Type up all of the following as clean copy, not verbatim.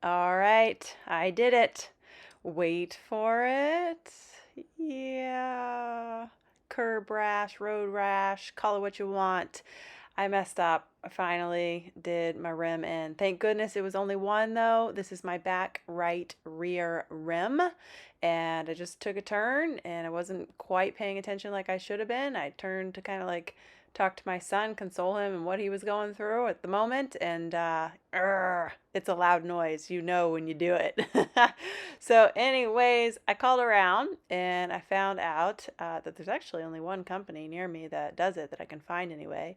All right, I did it. Wait for it. Yeah. Curb rash, road rash, call it what you want. I messed up. I finally did my rim in. Thank goodness it was only one though. This is my back right rear rim. And I just took a turn and I wasn't quite paying attention like I should have been. I turned to kind of like talk to my son, console him and what he was going through at the moment. And it's a loud noise. You know when you do it. So, anyways, I called around and I found out that there's actually only one company near me that does it that I can find anyway.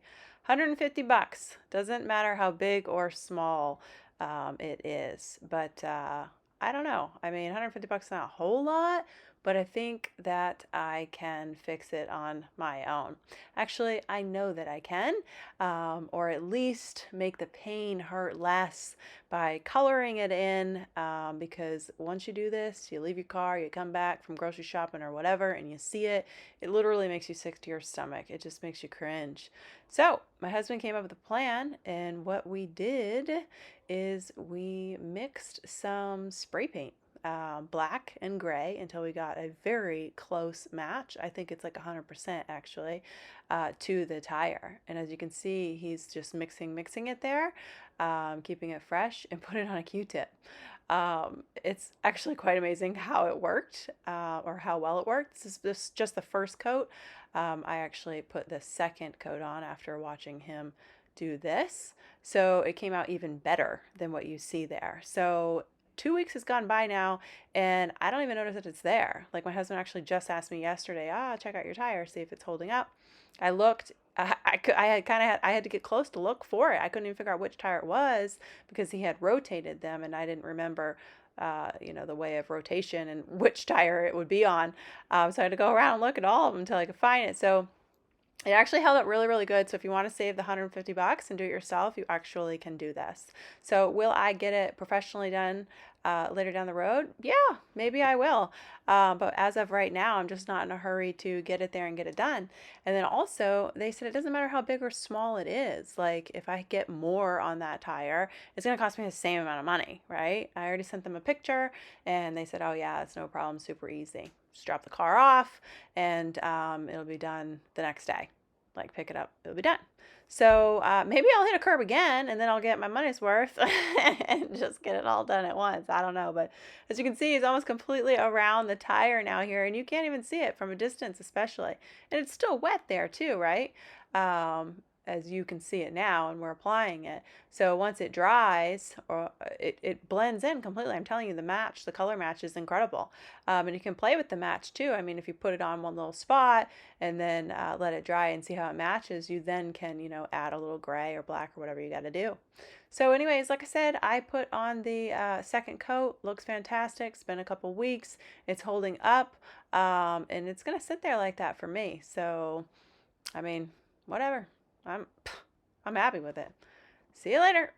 $150. Doesn't matter how big or small it is. But I don't know. I mean, $150 is not a whole lot, but I think that I can fix it on my own. Actually, I know that I can, or at least make the pain hurt less by coloring it in. Because once you do this, you leave your car, you come back from grocery shopping or whatever, and you see it, it literally makes you sick to your stomach. It just makes you cringe. So, my husband came up with a plan, and what we did is we mixed some spray paint, black and gray, until we got a very close match. I think it's like 100% actually, to the tire. And as you can see, he's just mixing it there, keeping it fresh, and put it on a Q-tip. It's actually quite amazing how it worked, or how well it worked. This is just the first coat. I actually put the second coat on after watching him do this. So it came out even better than what you see there. So 2 weeks has gone by now, and I don't even notice that it's there. Like my husband actually just asked me yesterday, check out your tire, see if it's holding up. I looked. I had to get close to look for it. I couldn't even figure out which tire it was because he had rotated them, and I didn't remember, the way of rotation and which tire it would be on. So I had to go around and look at all of them until I could find it. So it actually held up really, really good. So if you want to save the $150 and do it yourself, you actually can do this. So will I get it professionally done later down the road? Yeah, maybe I will. But as of right now, I'm just not in a hurry to get it there and get it done. And then also, they said it doesn't matter how big or small it is. Like if I get more on that tire, it's going to cost me the same amount of money, right? I already sent them a picture and they said, oh yeah, it's no problem, super easy. Just drop the car off and it'll be done the next day. Like pick it up, it'll be done. So maybe I'll hit a curb again and then I'll get my money's worth and just get it all done at once. I don't know. But as you can see, it's almost completely around the tire now here, and you can't even see it from a distance, especially. And it's still wet there too, right? As you can see it now, and we're applying it. So once it dries, or it blends in completely. I'm telling you, the color match is incredible. And you can play with the match too. I mean, if you put it on one little spot and then let it dry and see how it matches, you then can, add a little gray or black or whatever you got to do. So anyways, like I said, I put on the second coat. Looks fantastic. It's been a couple weeks. It's holding up, and it's going to sit there like that for me. So, I mean, whatever. I'm I'm happy with it. See you later.